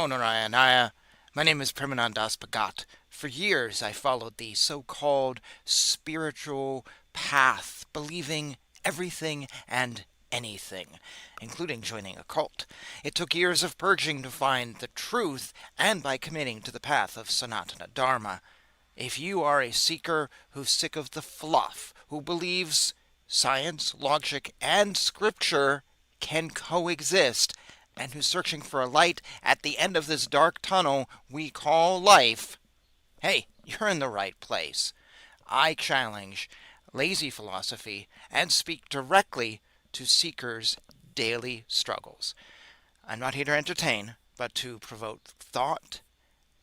Namo Narayana. My name is Premanandas Bhagat. For years, I followed the so-called spiritual path, believing everything and anything, including joining a cult. It took years of purging to find the truth, and by committing to the path of Sanatana Dharma. If you are a seeker who's sick of the fluff, who believes science, logic, and scripture can coexist, and who's searching for a light at the end of this dark tunnel we call life, hey, you're in the right place. I challenge lazy philosophy and speak directly to seekers' daily struggles. I'm not here to entertain, but to provoke thought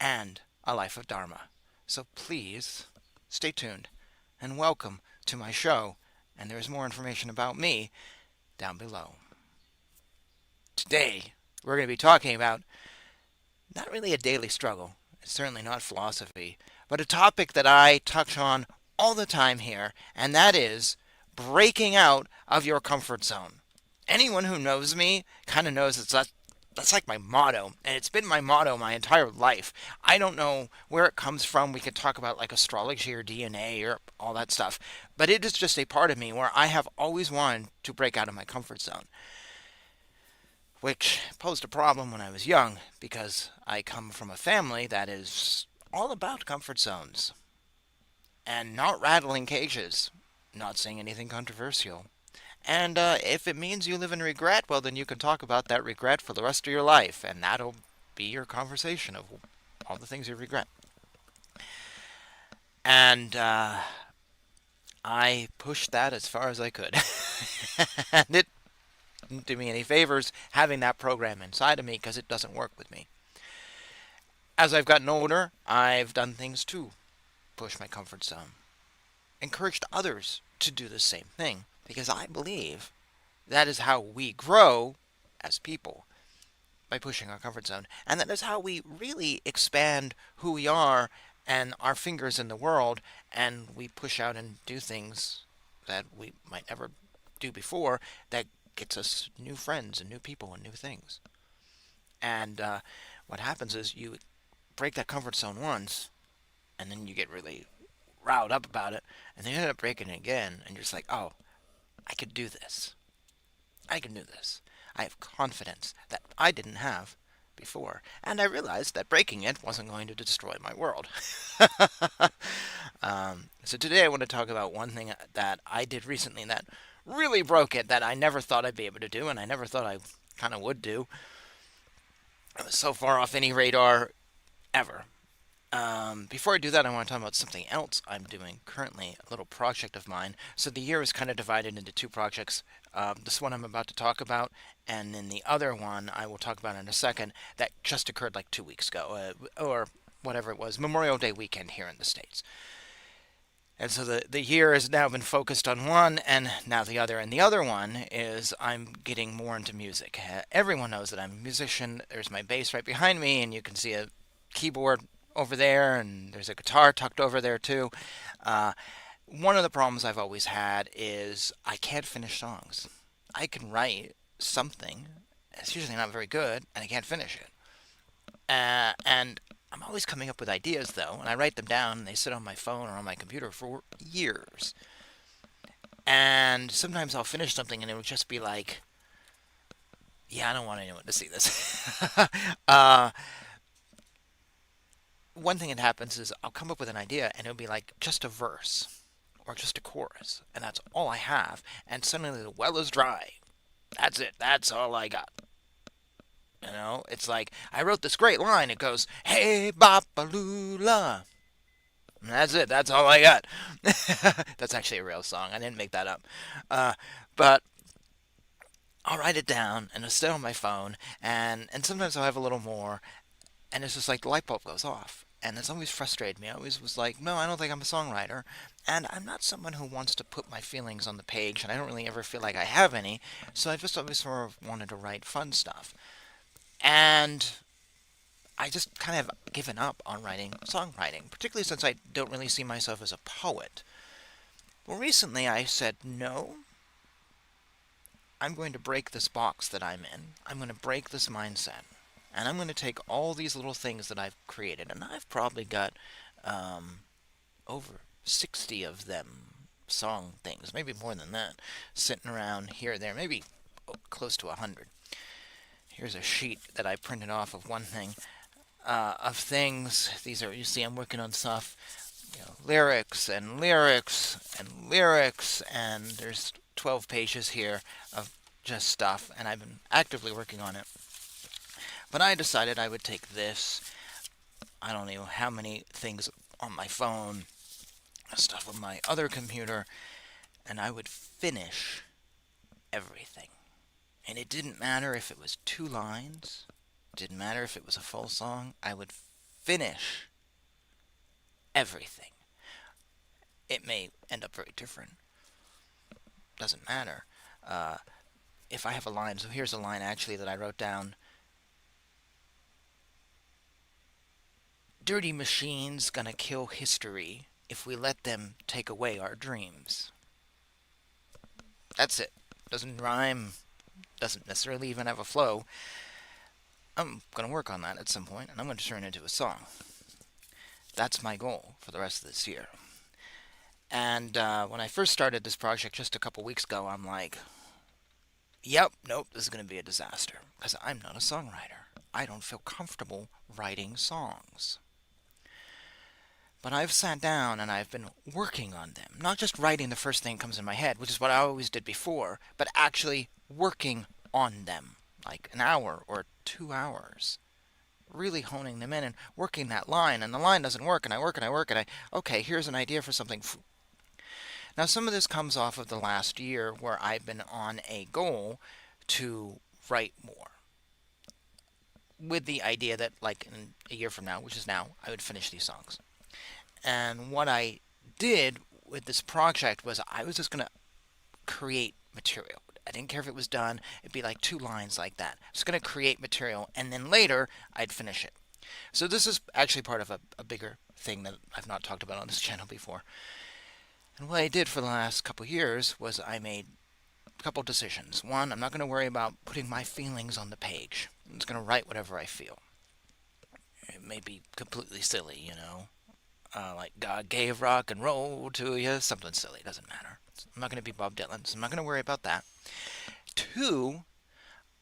and a life of Dharma. So please stay tuned and welcome to my show. And there's more information about me down below. Today, we're going to be talking about not really a daily struggle, it's certainly not philosophy, but a topic that I touch on all the time here, and that is breaking out of your comfort zone. Anyone who knows me kind of knows that's like my motto, and it's been my motto my entire life. I don't know where it comes from. We could talk about like astrology or DNA or all that stuff, but it is just a part of me where I have always wanted to break out of my comfort zone, which posed a problem when I was young because I come from a family that is all about comfort zones and not rattling cages, not saying anything controversial. And if it means you live in regret, well, then you can talk about that regret for the rest of your life, and that'll be your conversation of all the things you regret. And I pushed that as far as I could. And it didn't do me any favors having that program inside of me because it doesn't work with me. As I've gotten older, I've done things to push my comfort zone. Encouraged others to do the same thing because I believe that is how we grow as people, by pushing our comfort zone. And that is how we really expand who we are and our fingers in the world, and we push out and do things that we might never do before that gets us new friends and new people and new things. And what happens is you break that comfort zone once, and then you get really riled up about it, and then you end up breaking it again, and you're just like, oh, I could do this. I can do this. I have confidence that I didn't have before. And I realized that breaking it wasn't going to destroy my world. So today I want to talk about one thing that I did recently that really broke it, that I never thought I'd be able to do, and I never thought I kind of would do. It was so far off any radar ever. Before I do that, I want to talk about something else I'm doing currently, a little project of mine. So the year is kind of divided into two projects. This one I'm about to talk about, and then the other one I will talk about in a second that just occurred like 2 weeks ago, or whatever it was, Memorial Day weekend here in the States. And so the year has now been focused on one and now the other. And the other one is I'm getting more into music. Everyone knows that I'm a musician. There's my bass right behind me, and you can see a keyboard over there, and there's a guitar tucked over there too. One of the problems I've always had is I can't finish songs. I can write something, it's usually not very good, and I can't finish it. And I'm always coming up with ideas though, and I write them down, and they sit on my phone or on my computer for years. And sometimes I'll finish something, and it'll just be like, yeah, I don't want anyone to see this. One thing that happens is I'll come up with an idea, and it'll be like just a verse or just a chorus, and that's all I have, and suddenly the well is dry. That's it. That's all I got. You know, it's like I wrote this great line. It goes, "Hey, Bapalula." And that's it. That's all I got. That's actually a real song. I didn't make that up. But I'll write it down, and it'll stay on my phone, and sometimes I'll have a little more, and it's just like the light bulb goes off. And it's always frustrated me. I always was like, no, I don't think I'm a songwriter. And I'm not someone who wants to put my feelings on the page, and I don't really ever feel like I have any. So I've just always sort of wanted to write fun stuff. And I just kind of given up on writing songwriting, particularly since I don't really see myself as a poet. Well, recently I said, no, I'm going to break this box that I'm in. I'm going to break this mindset. And I'm going to take all these little things that I've created, and I've probably got um, over 60 of them song things, maybe more than that, sitting around here or there, maybe close to 100. Here's a sheet that I printed off of one thing, of things. These are, you see, I'm working on stuff, lyrics and lyrics and lyrics, and there's 12 pages here of just stuff, and I've been actively working on it. But I decided I would take this, I don't know how many things on my phone, stuff on my other computer, and I would finish everything. And it didn't matter if it was 2 lines, it didn't matter if it was a full song, I would finish everything. It may end up very different. Doesn't matter. If I have a line, so here's a line actually that I wrote down. Dirty machines gonna kill history if we let them take away our dreams. That's it. Doesn't rhyme, doesn't necessarily even have a flow. I'm gonna work on that at some point, and I'm gonna turn it into a song. That's my goal for the rest of this year. And when I first started this project just a couple weeks ago, I'm like, yep, nope, this is going to be a disaster. Because I'm not a songwriter. I don't feel comfortable writing songs. But I've sat down and I've been working on them. Not just writing the first thing that comes in my head, which is what I always did before, but actually working on them. Like an hour or 2 hours. Really honing them in and working that line. And the line doesn't work, and I work and I work, and okay, here's an idea for something. Now, some of this comes off of the last year where I've been on a goal to write more. With the idea that, like, in a year from now, which is now, I would finish these songs. And what I did with this project was I was just going to create material. I didn't care if it was done. It'd be like 2 lines like that. I was going to create material, and then later I'd finish it. So this is actually part of a bigger thing that I've not talked about on this channel before. And what I did for the last couple of years was I made a couple decisions. One, I'm not going to worry about putting my feelings on the page. I'm just going to write whatever I feel. It may be completely silly, like God gave rock and roll to you, something silly, doesn't matter. I'm not going to be Bob Dylan, so I'm not going to worry about that. Two,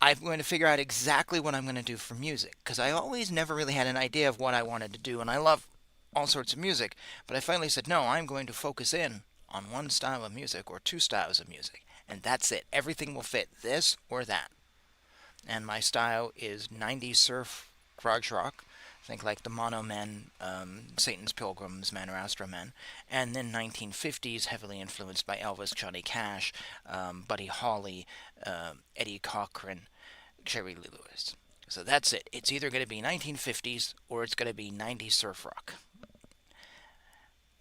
I'm going to figure out exactly what I'm going to do for music, because I always never really had an idea of what I wanted to do, and I love all sorts of music, but I finally said, no, I'm going to focus in on one style of music or 2 styles of music, and that's it. Everything will fit this or that. And my style is 90s surf garage rock, think like the Mono Men, Satan's Pilgrims, Man or Astro Men, and then 1950s, heavily influenced by Elvis, Johnny Cash, Buddy Holly, Eddie Cochran, Jerry Lee Lewis. So that's it. It's either going to be 1950s or it's going to be 90s surf rock.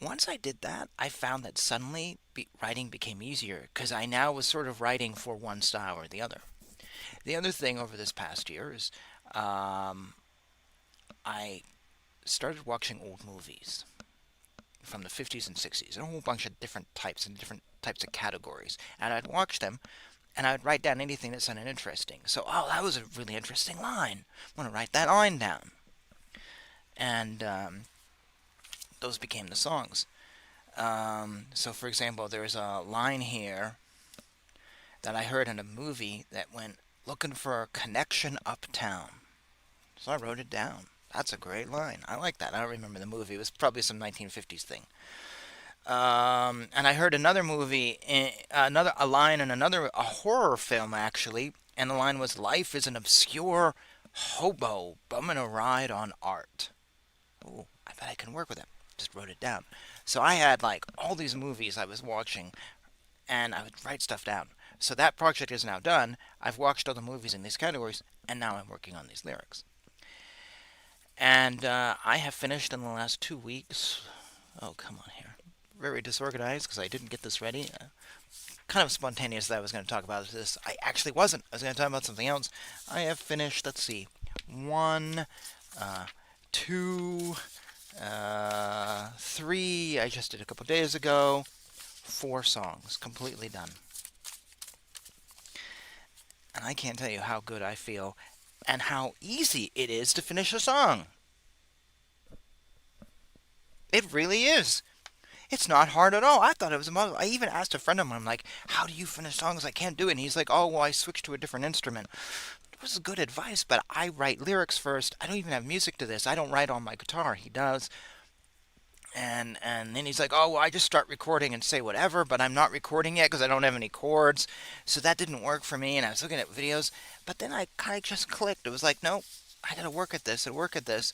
Once I did that, I found that suddenly writing became easier because I now was sort of writing for one style or the other. The other thing over this past year is I started watching old movies from the 50s and 60s, a whole bunch of different types and different types of categories. And I'd watch them and I'd write down anything that sounded interesting. So, oh, that was a really interesting line. I want to write that line down. And those became the songs. So, for example, there's a line here that I heard in a movie that went, looking for a connection uptown. So I wrote it down. That's a great line. I like that. I don't remember the movie. It was probably some 1950s thing. And I heard another movie, a line in a horror film actually, and the line was, "Life is an obscure hobo bumming a ride on art." Oh, I bet I can work with it. Just wrote it down. So I had like all these movies I was watching, and I would write stuff down. So that project is now done. I've watched all the movies in these categories, and now I'm working on these lyrics. And I have finished in the last 2 weeks. Oh, come on here. Very disorganized because I didn't get this ready. Kind of spontaneous that I was going to talk about this. I actually wasn't. I was going to talk about something else. I have finished, let's see, 1, 2, 3. I just did a couple days ago. 4 songs, completely done. And I can't tell you how good I feel. and how easy it is to finish a song. It really is. It's not hard at all. I thought it was impossible. I even asked a friend of mine, I'm like, how do you finish songs? I can't do it. And he's like, oh, well, I switched to a different instrument. It was good advice, but I write lyrics first. I don't even have music to this. I don't write on my guitar. He does. And then he's like, oh, well, I just start recording and say whatever, but I'm not recording yet because I don't have any chords. So that didn't work for me. And I was looking at videos, but then I kind of just clicked. It was like, nope, I got to work at this and work at this.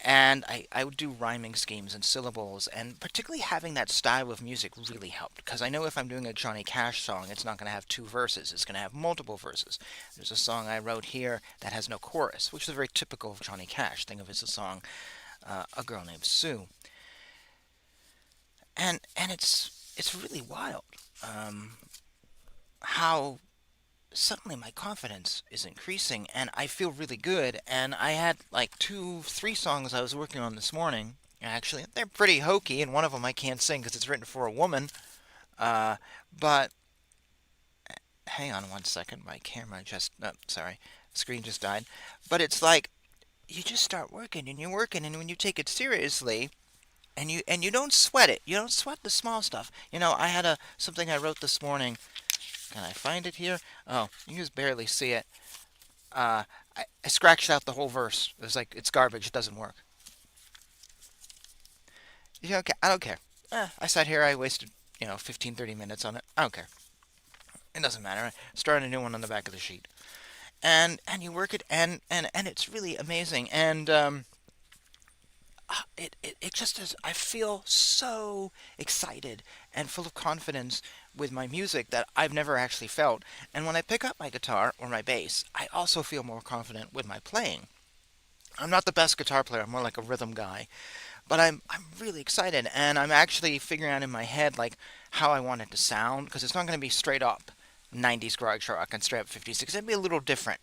And I would do rhyming schemes and syllables, and particularly having that style of music really helped. Because I know if I'm doing a Johnny Cash song, it's not going to have two verses, it's going to have multiple verses. There's a song I wrote here that has no chorus, which is very typical of Johnny Cash. Think of it as a song, A Girl Named Sue. And it's really wild how suddenly my confidence is increasing and I feel really good. And I had like two, three songs I was working on this morning. Actually, they're pretty hokey, and one of them I can't sing because it's written for a woman. Uh, but hang on one second, my camera just, oh, sorry, screen just died. But it's like you just start working and you're working, and when you take it seriously, and you don't sweat it. You don't sweat the small stuff. I had a something I wrote this morning. Can I find it here? Oh, you can just barely see it. I scratched out the whole verse. It was like, it's garbage. It doesn't work. Okay, I don't care. I sat here. I wasted 15, 30 minutes on it. I don't care. It doesn't matter. I started a new one on the back of the sheet, and you work it, and it's really amazing. And it just is. I feel so excited and full of confidence with my music that I've never actually felt. And when I pick up my guitar or my bass, I also feel more confident with my playing. I'm not the best guitar player. I'm more like a rhythm guy, but I'm really excited, and I'm actually figuring out in my head like how I want it to sound, because it's not going to be straight up 90s garage rock and straight up 56. It'd be a little different,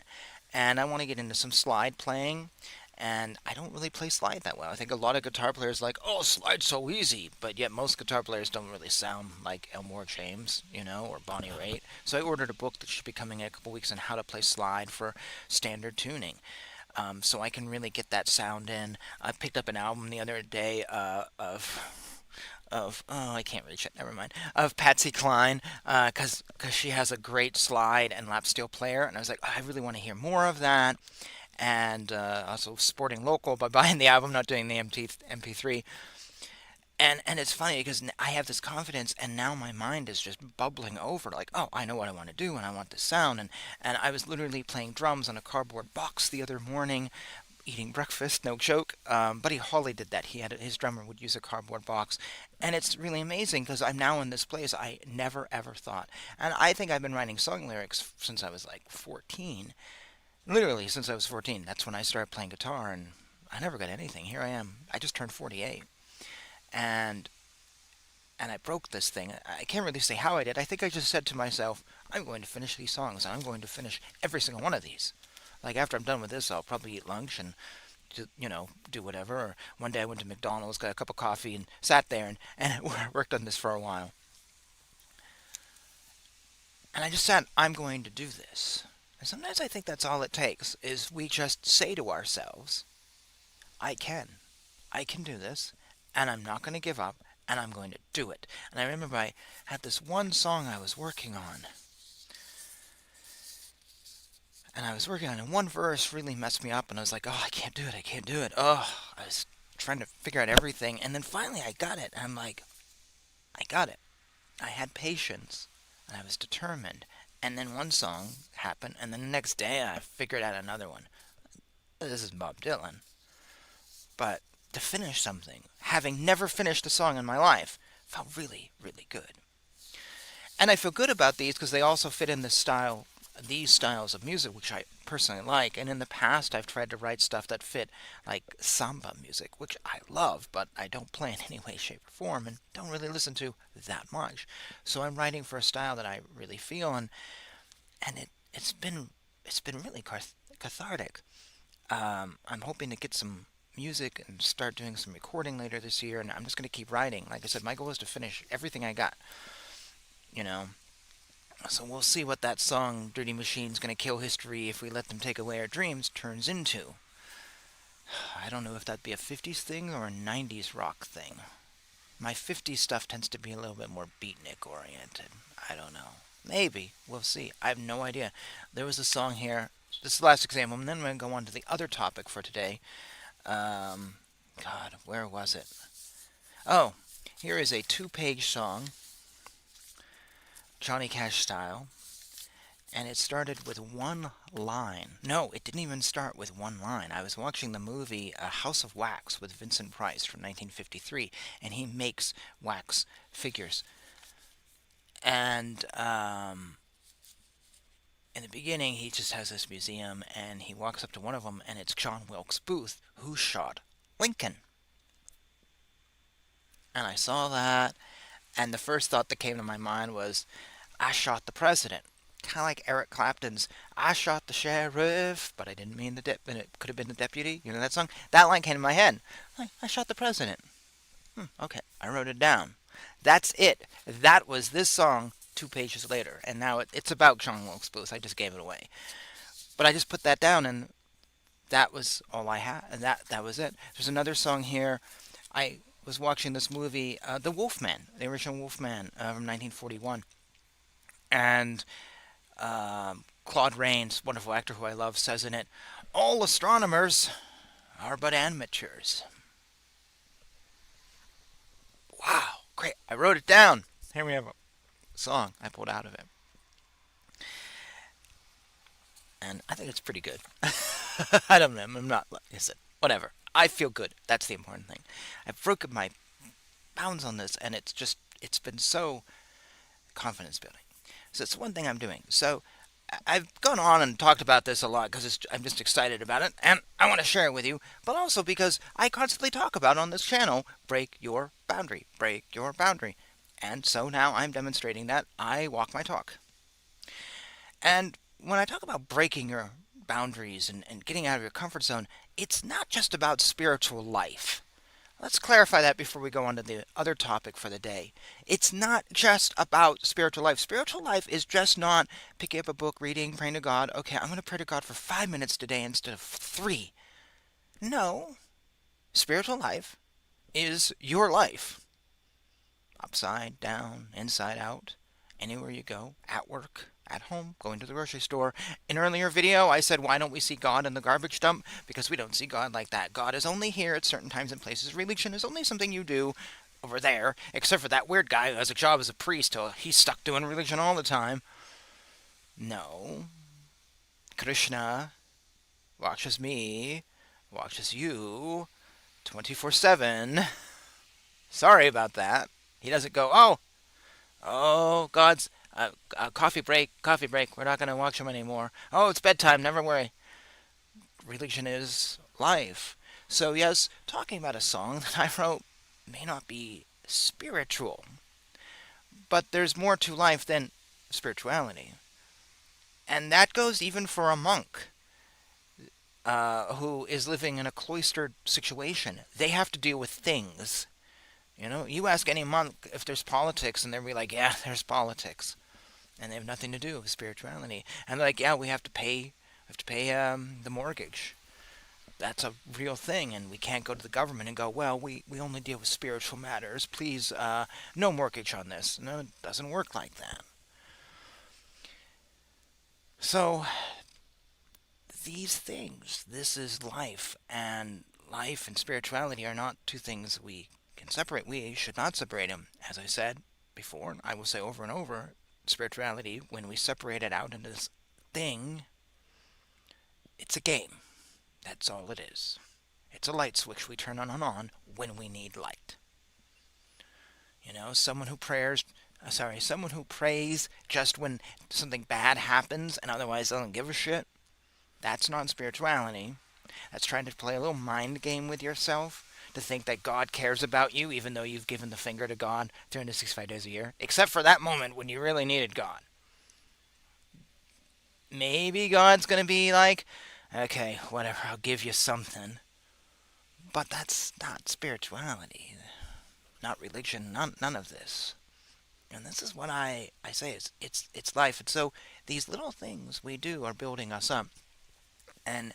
and I want to get into some slide playing. And I don't really play slide that well. I think a lot of guitar players are like, oh, slide's so easy, but yet most guitar players don't really sound like Elmore James, or Bonnie Raitt. So I ordered a book that should be coming in a couple weeks on how to play slide for standard tuning. So I can really get that sound in. I picked up an album the other day of oh, I can't reach it. Never mind. Of Patsy Cline, because she has a great slide and lap steel player, and I was like, oh, I really want to hear more of that. And also supporting local by buying the album, not doing the MP3. And it's funny because I have this confidence, and now my mind is just bubbling over. Like, oh, I know what I want to do, and I want this sound. And I was literally playing drums on a cardboard box the other morning, eating breakfast. No joke. Buddy Holly did that. He had his drummer would use a cardboard box, and it's really amazing because I'm now in this place I never ever thought. And I think I've been writing song lyrics since I was like 14. Literally since I was 14. That's when I started playing guitar, and I never got anything. Here I am. I just turned 48, and I broke this thing. I can't really say how I did. I think I just said to myself, I'm going to finish these songs. I'm going to finish every single one of these. Like after I'm done with this, I'll probably eat lunch and do whatever. Or one day I went to McDonald's, got a cup of coffee, and sat there and worked on this for a while. And I just said, I'm going to do this. And sometimes I think that's all it takes is we just say to ourselves, I can. I can do this, and I'm not going to give up, and I'm going to do it. And I remember I had this one song I was working on, and one verse really messed me up, and I was like, oh, I can't do it, I can't do it. Oh, I was trying to figure out everything, and then finally I got it, and I'm like, I got it. I had patience, and I was determined. And then one song happened, and then the next day I figured out another one. This is Bob Dylan. But to finish something, having never finished a song in my life, felt really, really good. And I feel good about these because they also fit in these styles of music, which I personally like. And in the past, I've tried to write stuff that fit like samba music, which I love, but I don't play in any way, shape, or form, and don't really listen to that much. So I'm writing for a style that I really feel, and it's been really cathartic. I'm hoping to get some music and start doing some recording later this year, and I'm just going to keep writing. Like I said, my goal is to finish everything I got, you know. So we'll see what that song, Dirty Machine's Gonna Kill History If We Let Them Take Away Our Dreams, turns into. I don't know if that'd be a 50s thing or a 90s rock thing. My 50s stuff tends to be a little bit more beatnik oriented. I don't know. Maybe. We'll see. I have no idea. There was a song here. This is the last example, and then we're going to go on to the other topic for today. God, where was it? Oh, here is a two-page song, Johnny Cash style, and it started with one line. No, it didn't even start with one line. I was watching the movie House of Wax with Vincent Price from 1953, and he makes wax figures. And in the beginning, he just has this museum, and he walks up to one of them, and it's John Wilkes Booth, who shot Lincoln. And I saw that, and the first thought that came to my mind was, I shot the president. Kind of like Eric Clapton's I shot the sheriff, but I didn't mean and it could have been the deputy. You know that song? That line came to my head. I shot the president. Okay, I wrote it down. That's it. That was this song 2 pages later, and now it's about John Wilkes Booth. I just gave it away. But I just put that down, and that was all I had, and that was it. There's another song here. I was watching this movie, The Wolfman, the original Wolfman from 1941, and Claude Rains, wonderful actor who I love, says in it, "All astronomers are but amateurs." Wow, great! I wrote it down. Here we have a song I pulled out of it, and I think it's pretty good. I don't know. I'm not. Listen, whatever. I feel good. That's the important thing. I've broken my bounds on this, and it's been so confidence building. So it's one thing I'm doing. So I've gone on and talked about this a lot because I'm just excited about it, and I want to share it with you. But also because I constantly talk about on this channel, break your boundary, break your boundary. And so now I'm demonstrating that I walk my talk. And when I talk about breaking your boundaries and getting out of your comfort zone, it's not just about spiritual life. Let's clarify that before we go on to the other topic for the day. It's not just about spiritual life. Spiritual life is just not picking up a book, reading, praying to God. Okay, I'm going to pray to God for 5 minutes today instead of 3. No. Spiritual life is your life. Upside down, inside out, anywhere you go, at work, at home, going to the grocery store. In an earlier video, I said, why don't we see God in the garbage dump? Because we don't see God like that. God is only here at certain times and places. Religion is only something you do over there, except for that weird guy who has a job as a priest. He's stuck doing religion all the time. No. Krishna watches me, watches you, 24/7. Sorry about that. He doesn't go, God's coffee break, coffee break. We're not going to watch him anymore. Oh, it's bedtime. Never worry. Religion is life. So yes, talking about a song that I wrote may not be spiritual, but there's more to life than spirituality. And that goes even for a monk who is living in a cloistered situation. They have to deal with things. You know, you ask any monk if there's politics, and they'll be like, yeah, there's politics. And they have nothing to do with spirituality. And they're like, yeah, we have to pay the mortgage. That's a real thing, and we can't go to the government and go, well, we only deal with spiritual matters. Please, no mortgage on this. No, it doesn't work like that. So, these things, this is life, and life and spirituality are not two things we can separate. We should not separate them. As I said before, and I will say over and over, spirituality, when we separate it out into this thing, it's a game. That's all it is. It's a light switch we turn on and on when we need light. You know, someone who prays just when something bad happens and otherwise doesn't give a shit, that's not spirituality. That's trying to play a little mind game with yourself, to think that God cares about you even though you've given the finger to God 365 days a year, except for that moment when you really needed God. Maybe God's going to be like, okay, whatever, I'll give you something. But that's not spirituality, not religion, none of this. And this is what I say it's life. And so these little things we do are building us up and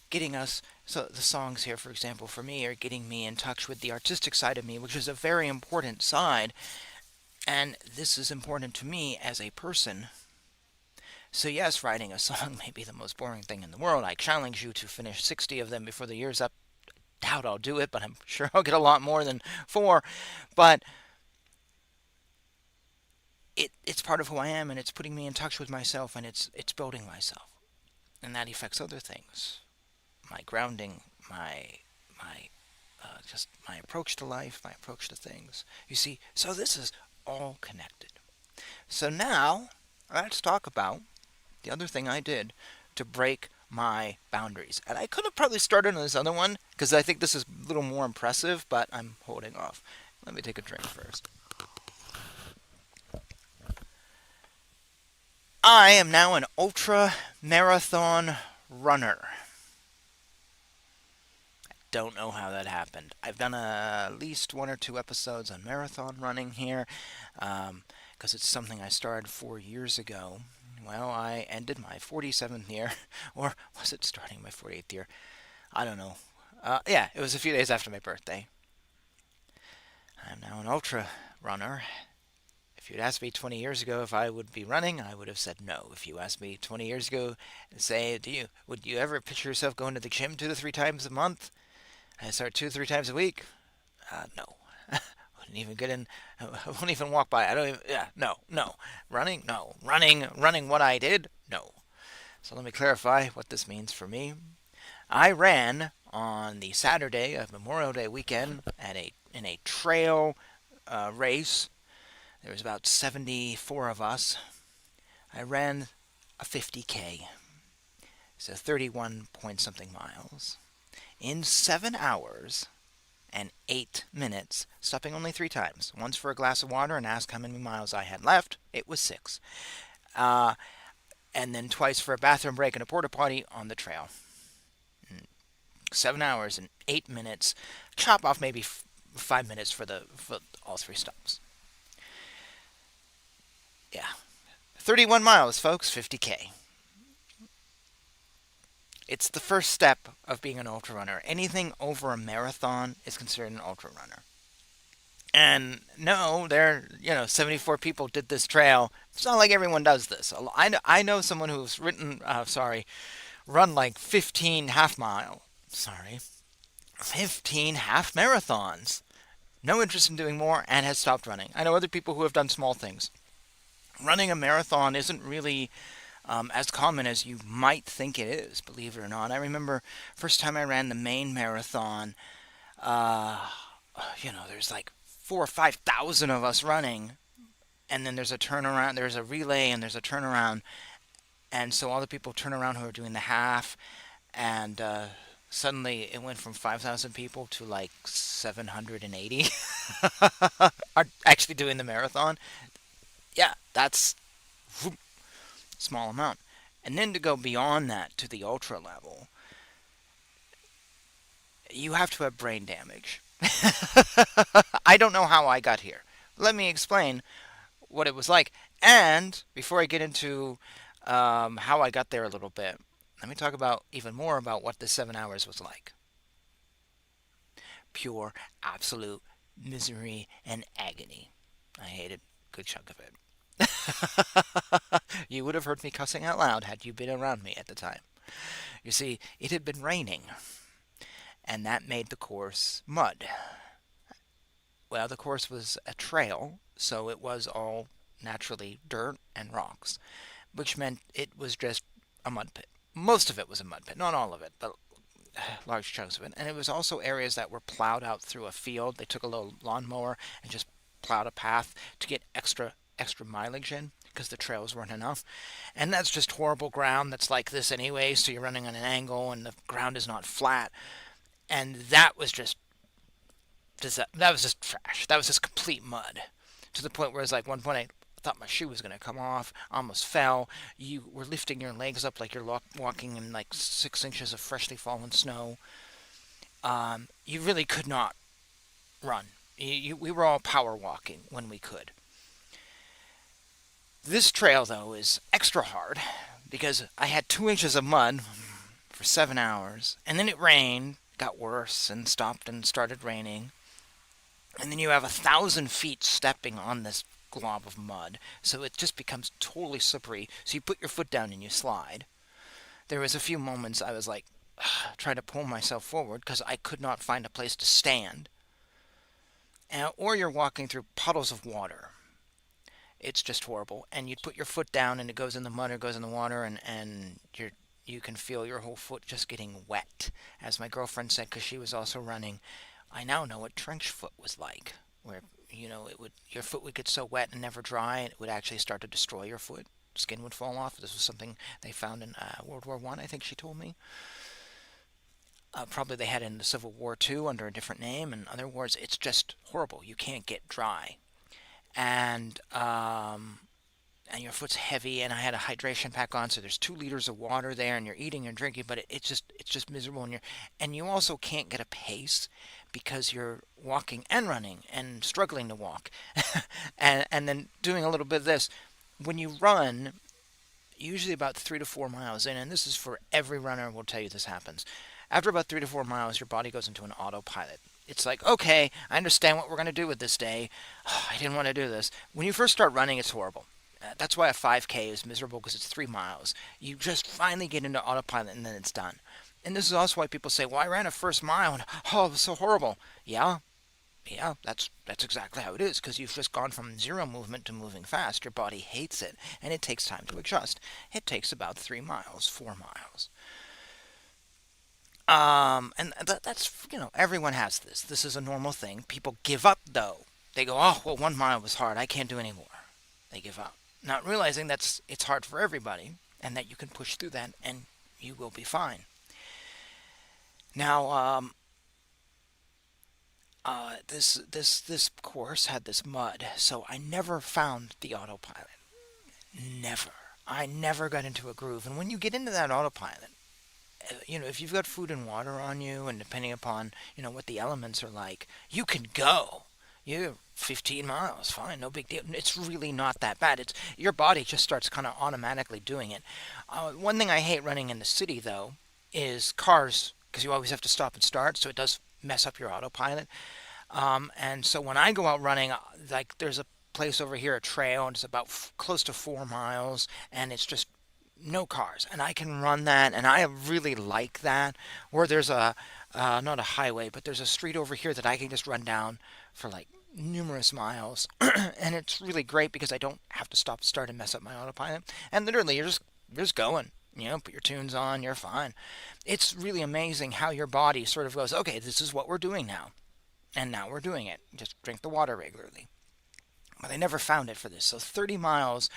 getting us. So the songs here, for example, for me, are getting me in touch with the artistic side of me, which is a very important side. And this is important to me as a person. So yes, writing a song may be the most boring thing in the world. I challenge you to finish 60 of them before the year's up. Doubt I'll do it, but I'm sure I'll get a lot more than four. But it's part of who I am, and it's putting me in touch with myself, and it's building myself, and that affects other things. My grounding, my just my approach to life, my approach to things. You see, so this is all connected. So now let's talk about the other thing I did to break my boundaries. And I could have probably started on this other one because I think this is a little more impressive, but I'm holding off. Let me take a drink first. I am now an ultra marathon runner. Don't know how that happened. I've done at least one or two episodes on marathon running here because it's something I started 4 years ago. Well, I ended my 47th year, or was it starting my 48th year? I don't know. Yeah, it was a few days after my birthday. I'm now an ultra runner. If you'd asked me 20 years ago if I would be running, I would have said no. If you asked me 20 years ago, say, would you ever picture yourself going to the gym 2 to 3 times a month? I start 2 to 3 times a week. No. I wouldn't even get in. I wouldn't even walk by. I don't even. Yeah. No. No. Running. No. Running. What I did. No. So let me clarify what this means for me. I ran on the Saturday of Memorial Day weekend in a trail race. There was about 74 of us. I ran a 50K, so 31 point something miles, in 7 hours and 8 minutes, stopping only 3 times. Once for a glass of water and ask how many miles I had left. It was 6. And then twice for a bathroom break and a porta potty on the trail. 7 hours and 8 minutes. Chop off maybe 5 minutes for all 3 stops. Yeah. 31 miles, folks, 50K. It's the first step of being an ultra runner. Anything over a marathon is considered an ultra runner. And no, 74 people did this trail. It's not like everyone does this. I know someone who's run like 15 half mile. 15 half marathons. No interest in doing more and has stopped running. I know other people who have done small things. Running a marathon isn't really as common as you might think it is, believe it or not. I remember first time I ran the main marathon, there's like 4 or 5 thousand of us running, and then there's a turnaround, there's a relay, and there's a turnaround, and so all the people turn around who are doing the half, and suddenly it went from 5,000 people to like 780 are actually doing the marathon. Yeah, that's small amount. And then to go beyond that to the ultra level, you have to have brain damage. I don't know how I got here. Let me explain what it was like. And before I get into how I got there a little bit, let me talk about even more about what the 7 hours was like. Pure, absolute misery and agony. I hated a good chunk of it. You would have heard me cussing out loud had you been around me at the time. You see, it had been raining, and that made the course mud. Well, the course was a trail, so it was all naturally dirt and rocks, which meant it was just a mud pit. Most of it was a mud pit, not all of it, but large chunks of it. And it was also areas that were plowed out through a field. They took a little lawnmower and just plowed a path to get extra mileage in because the trails weren't enough. And that's just horrible ground that's like this anyway, so you're running on an angle and the ground is not flat. And that was just trash. That was just complete mud. To the point where it's like one point I thought my shoe was going to come off, almost fell. You were lifting your legs up like you're walking in like 6 inches of freshly fallen snow. You really could not run. We were all power walking when we could. This trail, though, is extra hard because I had 2 inches of mud for 7 hours, and then it rained, got worse, and stopped and started raining. And then you have 1,000 feet stepping on this glob of mud, so it just becomes totally slippery. So you put your foot down and you slide. There was a few moments I was like trying to pull myself forward because I could not find a place to stand. Or you're walking through puddles of water. It's just horrible. And you put your foot down and it goes in the mud or goes in the water, and you can feel your whole foot just getting wet. As my girlfriend said, because she was also running, I now know what trench foot was like, where your foot would get so wet and never dry, and it would actually start to destroy your foot. Skin would fall off. This was something they found in World War One. I think she told me. Probably they had it in the Civil War too, under a different name, and other wars. It's just horrible. You can't get dry, and and your foot's heavy. And I had a hydration pack on, so there's 2 liters of water there, and you're eating and drinking, but it's just miserable. And you also can't get a pace because you're walking and running and struggling to walk, and then doing a little bit of this. When you run, usually about 3 to 4 miles in, and this is for every runner, will tell you this happens. After about 3 to 4 miles, your body goes into an autopilot. It's like, okay, I understand what we're going to do with this day. Oh, I didn't want to do this. When you first start running, it's horrible. That's why a 5K is miserable, because it's 3 miles. You just finally get into autopilot and then it's done. And this is also why people say, well, I ran a first mile and oh, it was so horrible. Yeah, yeah, that's exactly how it is, because you've just gone from zero movement to moving fast. Your body hates it, and it takes time to adjust. It takes about 3 miles, 4 miles. And that's, everyone has this. This is a normal thing. People give up, though. They go, oh, well, 1 mile was hard. I can't do any more. They give up, not realizing it's hard for everybody, and that you can push through that, and you will be fine. Now, this course had this mud, so I never found the autopilot. Never. I never got into a groove. And when you get into that autopilot, if you've got food and water on you, and depending upon, what the elements are like, you can go. You're 15 miles, fine, no big deal. It's really not that bad. It's your body just starts kind of automatically doing it. One thing I hate running in the city, though, is cars, because you always have to stop and start, so it does mess up your autopilot. And so when I go out running, like there's a place over here, a trail, and it's about close to 4 miles, and it's just no cars, and I can run that, and I really like that. Or there's a not a highway, but there's a street over here that I can just run down for like numerous miles, and it's really great because I don't have to stop, start, and mess up my autopilot. And literally, you're just going. Put your tunes on, you're fine. It's really amazing how your body sort of goes, okay, this is what we're doing now, and now we're doing it. Just drink the water regularly. But I never found it for this. So 30 miles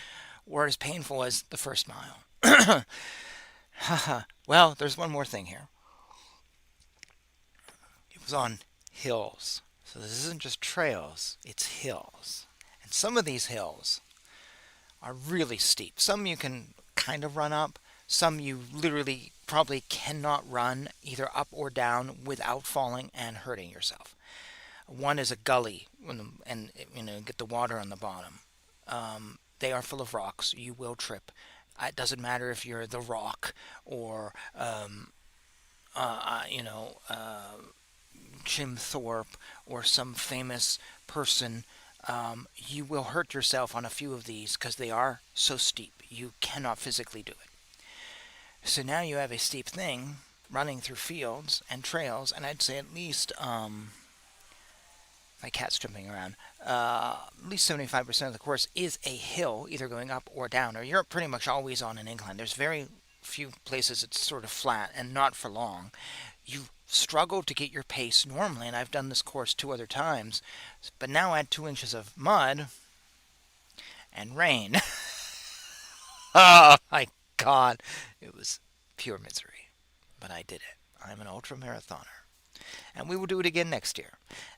were as painful as the first mile. Well, there's one more thing here. It was on hills. So this isn't just trails, it's hills. And some of these hills are really steep. Some you can kind of run up. Some you literally probably cannot run either up or down without falling and hurting yourself. One is a gully, and get the water on the bottom. They are full of rocks. You will trip. It doesn't matter if you're the Rock or uh, you know Jim Thorpe or some famous person. You will hurt yourself on a few of these because they are so steep. You cannot physically do it. So now you have a steep thing running through fields and trails, and I'd say at least my cat's jumping around. At least 75% of the course is a hill, either going up or down, or you're pretty much always on an incline. There's very few places it's sort of flat, and not for long. You struggle to get your pace normally, and I've done this course 2 other times, but now add 2 inches of mud and rain. Oh my God, it was pure misery, but I did it. I'm an ultra marathoner, and we will do it again next year.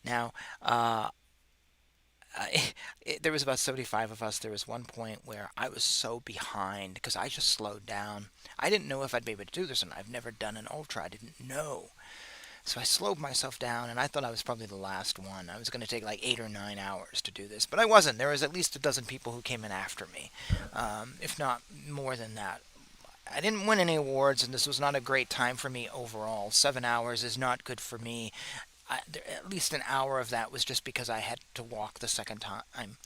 Now, there was about 75 of us. There was one point where I was so behind because I just slowed down. I didn't know if I'd be able to do this, and I've never done an ultra. I didn't know. So I slowed myself down, and I thought I was probably the last one. I was going to take like 8 or 9 hours to do this, but I wasn't. There was at least a dozen people who came in after me, if not more than that. I didn't win any awards, and this was not a great time for me overall. 7 hours is not good for me. At least an hour of that was just because I had to walk the second time.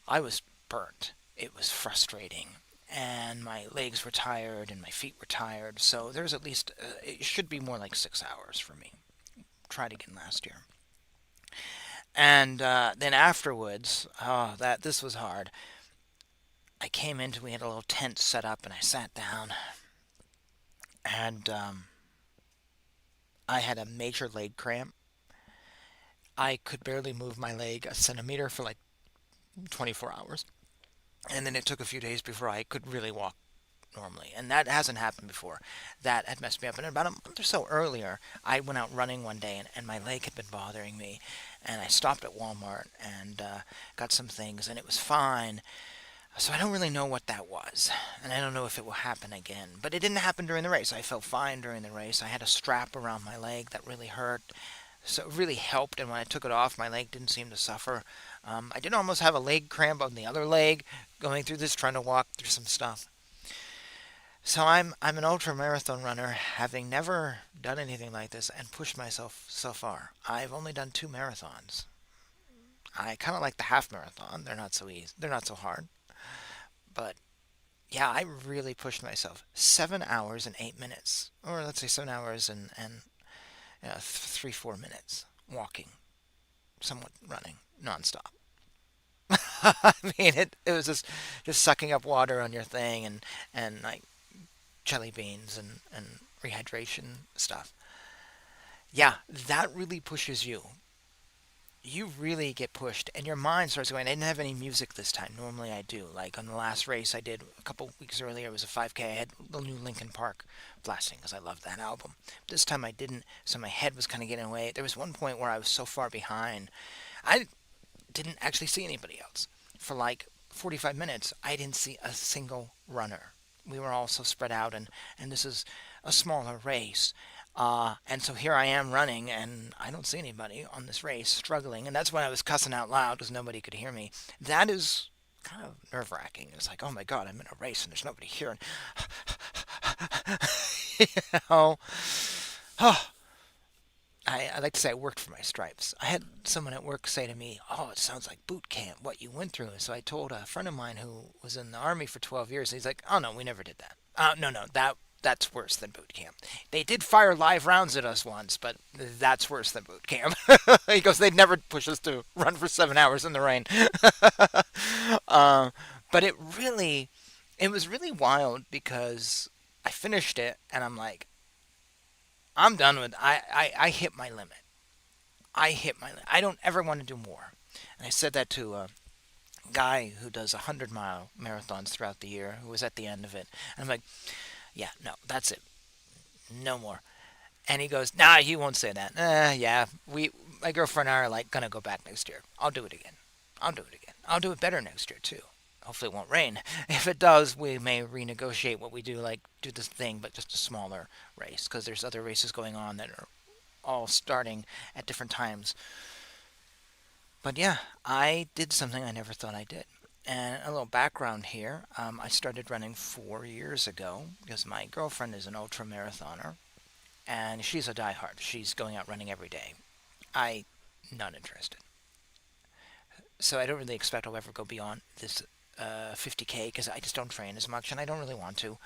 I was burnt. It was frustrating. And my legs were tired and my feet were tired. So there's at least, it should be more like 6 hours for me. Tried again last year. And then afterwards, oh, this was hard. I came into, we had a little tent set up and I sat down and I had a major leg cramp. I could barely move my leg a centimeter for like 24 hours. And then it took a few days before I could really walk normally. And that hasn't happened before. That had messed me up. And about a month or so earlier, I went out running one day and my leg had been bothering me. And I stopped at Walmart and got some things and it was fine. So I don't really know what that was. And I don't know if it will happen again. But it didn't happen during the race. I felt fine during the race. I had a strap around my leg that really hurt. So it really helped, and when I took it off, my leg didn't seem to suffer. I did almost have a leg cramp on the other leg going through this, trying to walk through some stuff. So I'm an ultra marathon runner, having never done anything like this and pushed myself so far. I've only done 2 marathons. I kind of like the half marathon. They're not so easy. They're not so hard. But yeah, I really pushed myself. 7 hours and 8 minutes, or let's say 7 hours and 3 4 minutes walking, somewhat running nonstop. I mean, it was just sucking up water on your thing and like jelly beans and rehydration stuff. Yeah, that really pushes you. You really get pushed, and your mind starts going. I didn't have any music this time. Normally, I do. Like on the last race I did a couple weeks earlier, it was a 5K. I had the new Linkin Park blasting because I love that album. This time I didn't, so my head was kind of getting away. There was one point where I was so far behind, I didn't actually see anybody else. For like 45 minutes, I didn't see a single runner. We were all so spread out, and this is a smaller race. And so here I am running, and I don't see anybody on this race struggling. And that's when I was cussing out loud because nobody could hear me. That is kind of nerve wracking. It's like, oh my God, I'm in a race and there's nobody here. And you know, oh, I like to say I worked for my stripes. I had someone at work say to me, "Oh, it sounds like boot camp, what you went through." So I told a friend of mine who was in the army for 12 years. He's like, "Oh no, we never did that. No, no, that's worse than boot camp. They did fire live rounds at us once, but that's worse than boot camp." He goes, "They'd never push us to run for 7 hours in the rain." uh, but it was really wild because I finished it and I'm like, I'm done with. I hit my limit. I hit my limit. I don't ever want to do more. And I said that to a guy who does 100-mile marathons throughout the year, who was at the end of it. And I'm like, yeah, no, that's it. No more. And he goes, nah, he won't say that. Yeah, my girlfriend and I are like gonna go back next year. I'll do it again. I'll do it again. I'll do it better next year too. Hopefully it won't rain. If it does, we may renegotiate what we do, like do this thing, but just a smaller race, because there's other races going on that are all starting at different times. But yeah, I did something I never thought I did. And a little background here. I started running 4 years ago because my girlfriend is an ultra marathoner and she's a diehard. She's going out running every day. I not interested. So I don't really expect I'll ever go beyond this 50K because I just don't train as much and I don't really want to.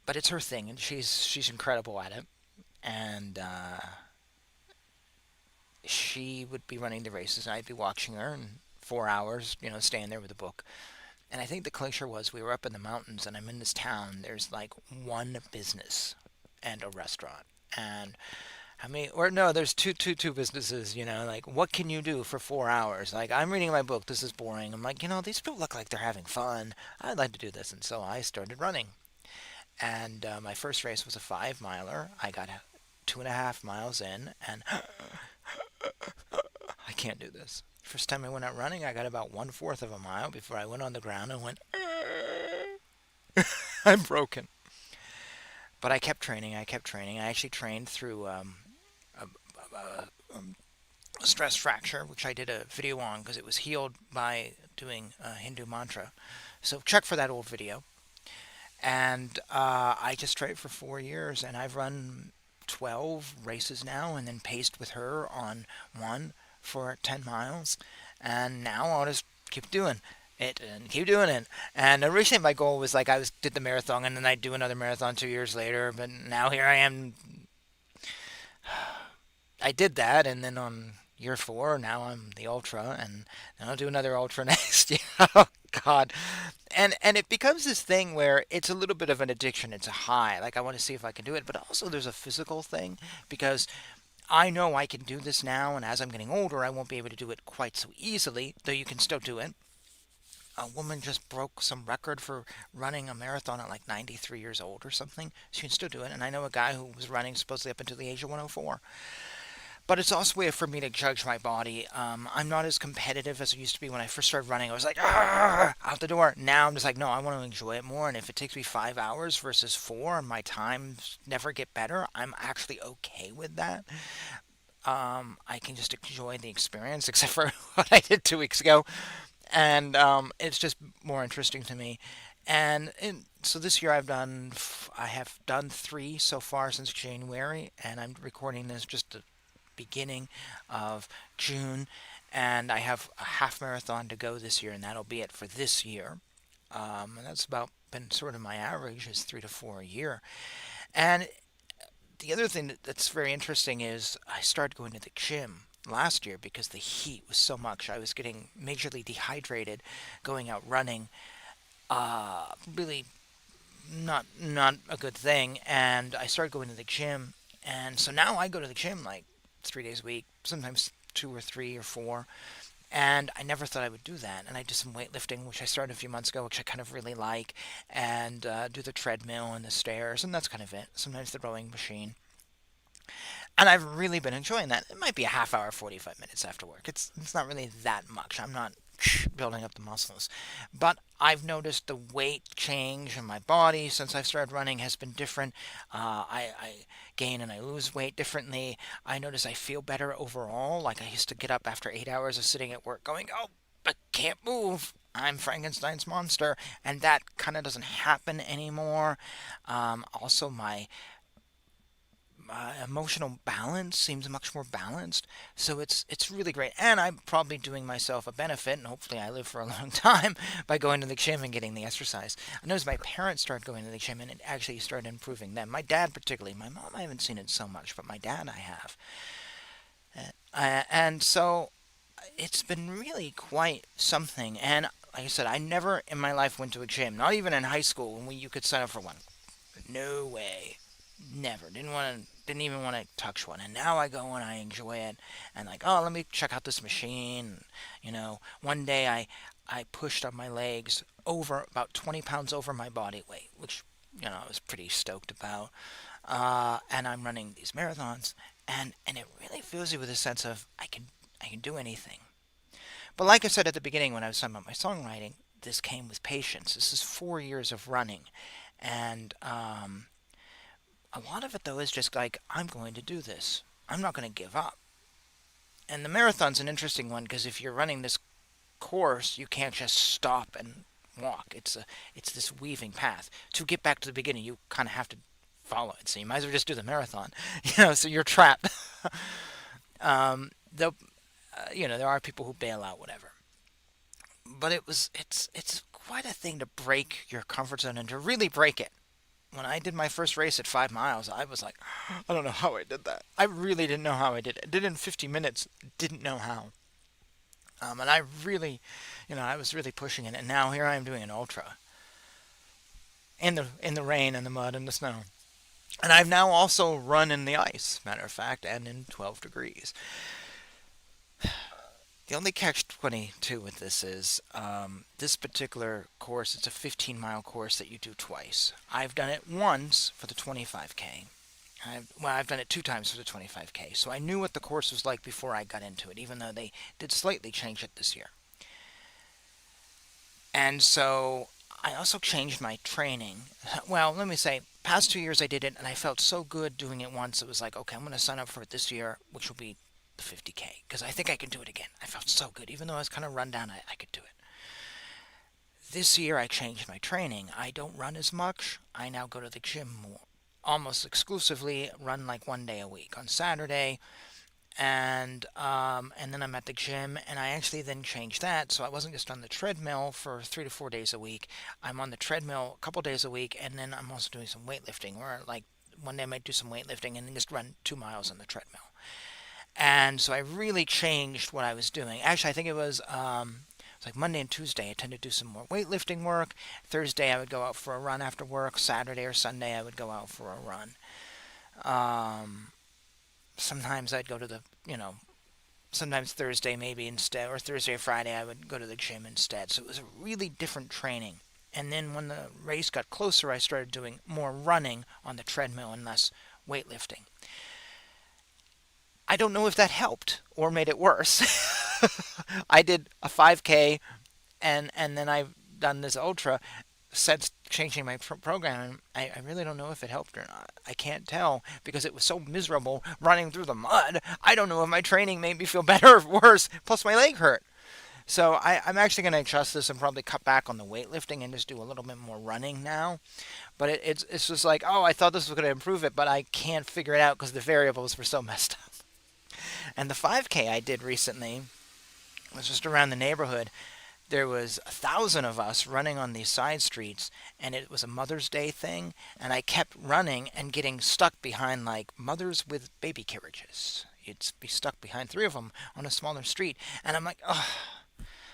But it's her thing and she's incredible at it. And she would be running the races and I'd be watching her and 4 hours, staying there with a book. And I think the clincher was we were up in the mountains and I'm in this town. There's like one business and a restaurant. And or no, there's two businesses, like what can you do for 4 hours? Like I'm reading my book. This is boring. I'm like, these people look like they're having fun. I'd like to do this. And so I started running. And my first race was a 5 miler. I got 2.5 miles in and I can't do this. First time I went out running, I got about 1/4 of a mile before I went on the ground and went, I'm broken. But I kept training. I kept training. I actually trained through a, a stress fracture, which I did a video on because it was healed by doing a Hindu mantra. So check for that old video. And I just trained for 4 years, and I've run 12 races now, and then paced with her on one for 10 miles. And now I'll just keep doing it and keep doing it. And originally my goal was like did the marathon, and then I'd do another marathon 2 years later. But now here I am. I did that, and then on year four, now I'm the ultra, and then I'll do another ultra next year. Oh God, and it becomes this thing where it's a little bit of an addiction. It's a high. Like I want to see if I can do it, but also there's a physical thing because I know I can do this now, and as I'm getting older, I won't be able to do it quite so easily. Though you can still do it. A woman just broke some record for running a marathon at like 93 years old or something. She can still do it, and I know a guy who was running supposedly up until the age of 104. But it's also a way for me to judge my body. I'm not as competitive as I used to be when I first started running. I was like, "Argh," out the door. Now I'm just like, no, I want to enjoy it more. And if it takes me 5 hours versus four, and my times never get better, I'm actually okay with that. I can just enjoy the experience, except for what I did 2 weeks ago, and it's just more interesting to me. So this year I have done three so far since January, and I'm recording this just the beginning of June, and I have a half marathon to go this year, and that'll be it for this year. And that's about been sort of my average is 3 to 4 a year. And the other thing that's very interesting is I started going to the gym last year because the heat was so much. I was getting majorly dehydrated going out running. Really not a good thing. And I started going to the gym, and so now I go to the gym like 3 days a week, sometimes two or three or four. And I never thought I would do that. And I did some weightlifting, which I started a few months ago, which I kind of really like, and do the treadmill and the stairs, and that's kind of it. Sometimes the rowing machine. And I've really been enjoying that. It might be a half hour, 45 minutes after work. It's not really that much. I'm not building up the muscles. But I've noticed the weight change in my body since I've started running has been different. I gain and I lose weight differently. I notice I feel better overall. Like I used to get up after 8 hours of sitting at work going, oh, I can't move. I'm Frankenstein's monster. And that kind of doesn't happen anymore. Also, my emotional balance seems much more balanced. So it's really great, and I'm probably doing myself a benefit, and hopefully I live for a long time by going to the gym and getting the exercise. I noticed my parents started going to the gym, and it actually started improving them. My dad particularly. My mom I haven't seen it so much, but my dad I have. And so it's been really quite something. And like I said, I never in my life went to a gym, not even in high school when you could sign up for one. No way. Never. Didn't even want to touch one. And now I go and I enjoy it. And like, oh, let me check out this machine. One day I pushed up my legs over about 20 pounds over my body weight, which I was pretty stoked about. And I'm running these marathons, and it really fills you with a sense of I can do anything. But like I said at the beginning when I was talking about my songwriting, this came with patience. This is 4 years of running, and a lot of it though is just like I'm going to do this. I'm not going to give up. And the marathon's an interesting one because if you're running this course, you can't just stop and walk. It's this weaving path. To get back to the beginning, you kind of have to follow it. So you might as well just do the marathon. So you're trapped. Though, there are people who bail out, whatever. But it's quite a thing to break your comfort zone and to really break it. When I did my first race at 5 miles, I was like, I don't know how I did that. I really didn't know how I did it. I did it in 50 minutes. Didn't know how. And I really, I was really pushing it. And now here I am doing an ultra in the rain and the mud and the snow. And I've now also run in the ice, matter of fact, and in 12 degrees. The only catch 22 with this is this particular course, it's a 15-mile course that you do twice. I've done it once for the 25K. I've done it two times for the 25K. So I knew what the course was like before I got into it, even though they did slightly change it this year. And so I also changed my training. Well, let me say, past 2 years I did it, and I felt so good doing it once. It was like, okay, I'm going to sign up for it this year, which will be the 50K, because I think I can do it again. I felt so good, even though I was kind of run down. I could do it. This year I changed my training. I don't run as much. I now go to the gym more, almost exclusively. Run like 1 day a week on Saturday, and then I'm at the gym, and I actually then changed that, so I wasn't just on the treadmill for 3 to 4 days a week. I'm on the treadmill a couple days a week, and then I'm also doing some weightlifting, or like one day I might do some weightlifting and then just run 2 miles on the treadmill. And so I really changed what I was doing. Actually, I think it was like Monday and Tuesday I tend to do some more weightlifting work. Thursday I would go out for a run after work. Saturday or Sunday I would go out for a run. Um, Sometimes I'd go to sometimes Thursday maybe instead, or Thursday or Friday I would go to the gym instead. So it was a really different training. And then when the race got closer, I started doing more running on the treadmill and less weightlifting. I don't know if that helped or made it worse. I did a 5K, and then I've done this ultra since changing my program. And I really don't know if it helped or not. I can't tell because it was so miserable running through the mud. I don't know if my training made me feel better or worse. Plus, my leg hurt. So I'm actually going to adjust this and probably cut back on the weightlifting and just do a little bit more running now. But it's just like, oh, I thought this was going to improve it, but I can't figure it out because the variables were so messed up. And the 5K I did recently was just around the neighborhood. There was 1,000 of us running on these side streets, and it was a Mother's Day thing, and I kept running and getting stuck behind like mothers with baby carriages. You'd be stuck behind three of them on a smaller street, and I'm like, oh,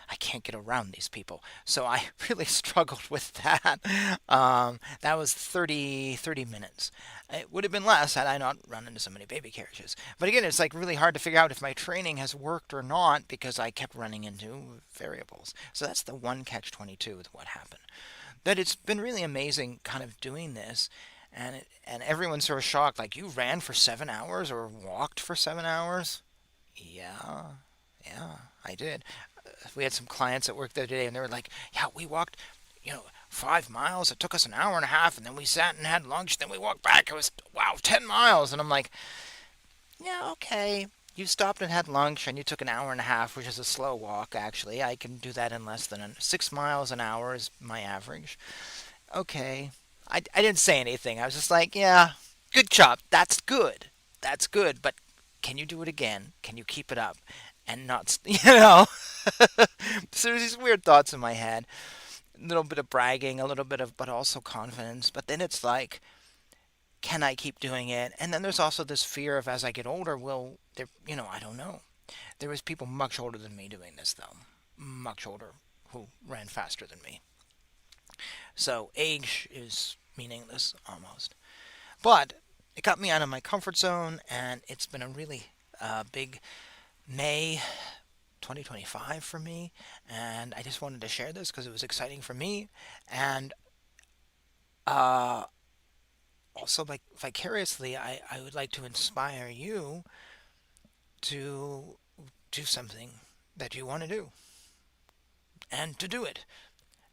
I can't get around these people. So I really struggled with that. That was 30 minutes. It would have been less had I not run into so many baby carriages. But again, it's like really hard to figure out if my training has worked or not because I kept running into variables. So that's the one catch 22 with what happened. That it's been really amazing kind of doing this. And everyone's sort of shocked, like, you ran for 7 hours or walked for 7 hours? Yeah, yeah, I did. We had some clients at work the other day, and they were like, "Yeah, we walked, 5 miles. It took us an hour and a half, and then we sat and had lunch. Then we walked back. It was wow, 10 miles." And I'm like, "Yeah, okay. You stopped and had lunch, and you took an hour and a half, which is a slow walk. Actually, I can do that in less than 6 miles an hour is my average. Okay." I didn't say anything. I was just like, "Yeah, good job. That's good. That's good. But can you do it again? Can you keep it up?" And not, so there's these weird thoughts in my head. A little bit of bragging, a little bit of, but also confidence. But then it's like, can I keep doing it? And then there's also this fear of as I get older, will there, I don't know. There was people much older than me doing this though, much older, who ran faster than me. So age is meaningless almost. But it got me out of my comfort zone, and it's been a really big May 2025 for me, and I just wanted to share this because it was exciting for me, and uh, also like vicariously, I would like to inspire you to do something that you want to do and to do it.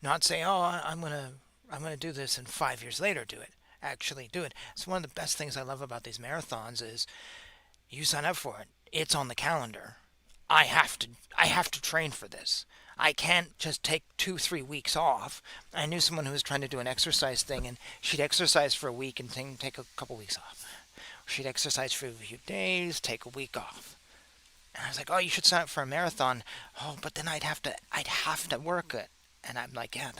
Not say, "Oh, I'm gonna do this and 5 years later do it." Actually do it. It's one of the best things I love about these marathons is you sign up for it. It's on the calendar. I have to train for this. I can't just take 2, 3 weeks off. I knew someone who was trying to do an exercise thing, and she'd exercise for a week and take a couple weeks off. She'd exercise for a few days, take a week off. And I was like, "Oh, you should sign up for a marathon." "Oh, but then I'd have to work it." And I'm like, "Yeah,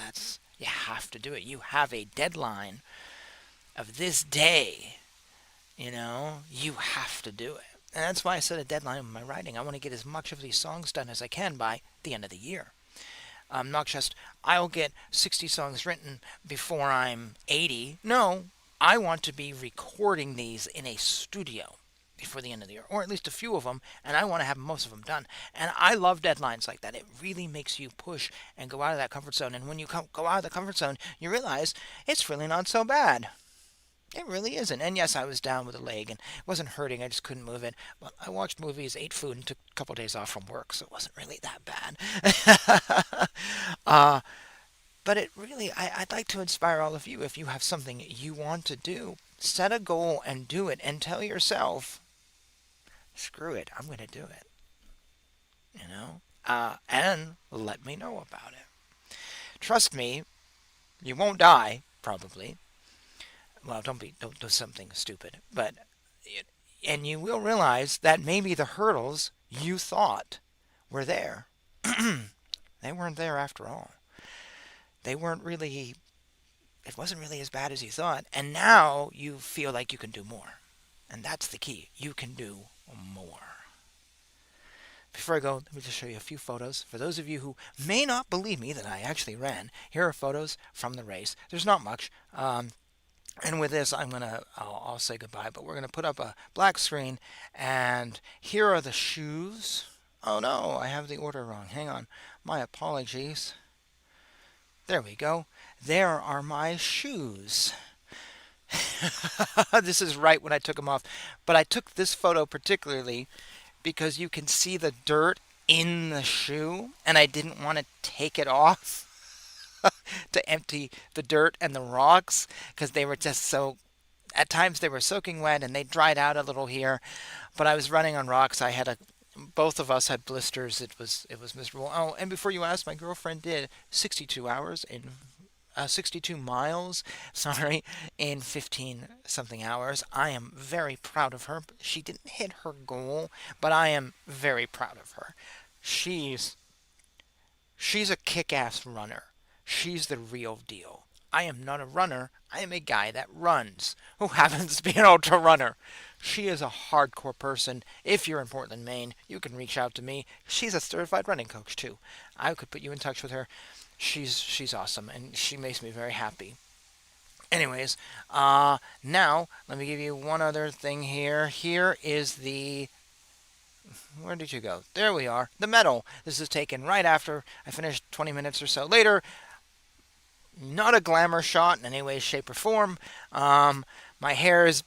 you have to do it. You have a deadline of this day. You have to do it." And that's why I set a deadline in my writing. I want to get as much of these songs done as I can by the end of the year. Not just, I'll get 60 songs written before I'm 80. No, I want to be recording these in a studio before the end of the year, or at least a few of them, and I want to have most of them done. And I love deadlines like that. It really makes you push and go out of that comfort zone. And when you go out of the comfort zone, you realize it's really not so bad. It really isn't. And yes, I was down with a leg and it wasn't hurting. I just couldn't move it. But I watched movies, ate food, and took a couple of days off from work, so it wasn't really that bad. uh, But it really, I'd like to inspire all of you. If you have something you want to do, set a goal and do it, and tell yourself, screw it, I'm going to do it, you know? And let me know about it. Trust me, you won't die, probably. Well, don't do something stupid, but, and you will realize that maybe the hurdles you thought were there, they weren't there after all. They weren't really, it wasn't really as bad as you thought. And now you feel like you can do more. And that's the key. You can do more. Before I go, let me just show you a few photos. For those of you who may not believe me that I actually ran, here are photos from the race. There's not much. And with this, I'll say goodbye, but we're gonna put up a black screen, and here are the shoes. Oh no, I have the order wrong. Hang on, my apologies. There we go. There are my shoes. This is right when I took them off, but I took this photo particularly because you can see the dirt in the shoe, and I didn't want to take it off to empty the dirt and the rocks because they were just so, at times they were soaking wet and they dried out a little here, but I was running on rocks. Both of us had blisters. It was miserable. Oh, and before you ask, my girlfriend did 62 hours in 62 miles, sorry, in 15 something hours. I am very proud of her. She didn't hit her goal, but I am very proud of her. She's She's a kick-ass runner. She's the real deal. I am not a runner. I am a guy that runs, who happens to be an ultra runner. She is a hardcore person. If you're in Portland, Maine, you can reach out to me. She's a certified running coach too. I could put you in touch with her. She's awesome, and she makes me very happy. Anyways, now let me give you one other thing here. Here is the, where did you go? There we are. The medal. This is taken right after I finished 20 minutes or so later. Not a glamour shot in any way, shape, or form. My hair is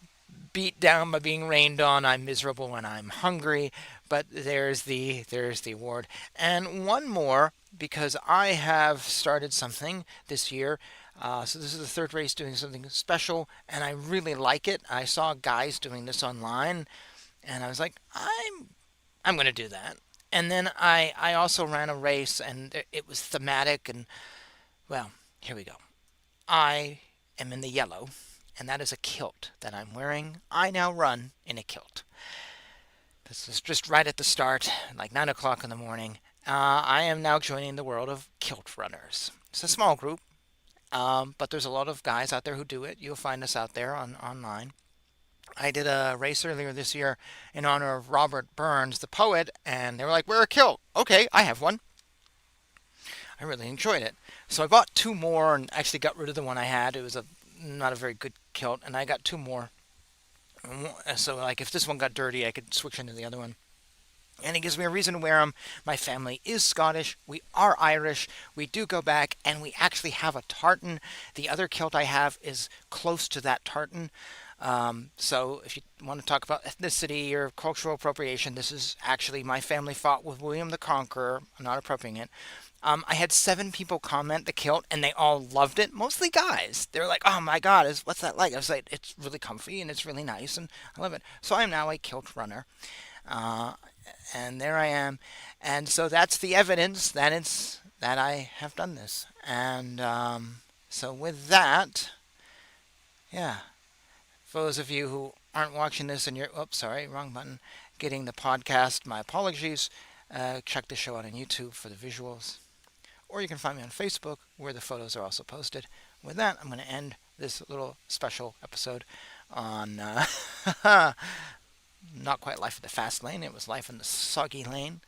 beat down by being rained on. I'm miserable and I'm hungry. But there's the award. And one more, because I have started something this year. So this is the third race doing something special, and I really like it. I saw guys doing this online, and I was like, I'm going to do that. And then I also ran a race, and it was thematic, and well, here we go. I am in the yellow, and that is a kilt that I'm wearing. I now run in a kilt. This is just right at the start, like 9 o'clock in the morning. I am now joining the world of kilt runners. It's a small group, but there's a lot of guys out there who do it. You'll find us out there online. I did a race earlier this year in honor of Robert Burns, the poet, and they were like, "Wear a kilt." Okay, I have one. I really enjoyed it. So I bought two more and actually got rid of the one I had. It was a not a very good kilt, and I got two more. So like if this one got dirty, I could switch into the other one. And it gives me a reason to wear them. My family is Scottish. We are Irish. We do go back, and we actually have a tartan. The other kilt I have is close to that tartan. So if you want to talk about ethnicity or cultural appropriation, this is actually my family fought with William the Conqueror. I'm not appropriating it. I had 7 people comment the kilt, and they all loved it. Mostly guys. They were like, "Oh my God, what's that like?" I was like, "It's really comfy and it's really nice, and I love it." So I am now a kilt runner. Uh, and there I am. And so that's the evidence that I have done this. And so with that, yeah, for those of you who aren't watching this and you're, oops, sorry, wrong button, getting the podcast, my apologies. Check the show out on YouTube for the visuals. Or you can find me on Facebook where the photos are also posted. With that, I'm going to end this little special episode on not quite life in the fast lane. It was life in the soggy lane.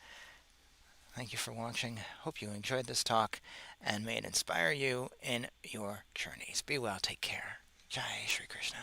Thank you for watching. Hope you enjoyed this talk and may it inspire you in your journeys. Be well. Take care. Jai Shri Krishna.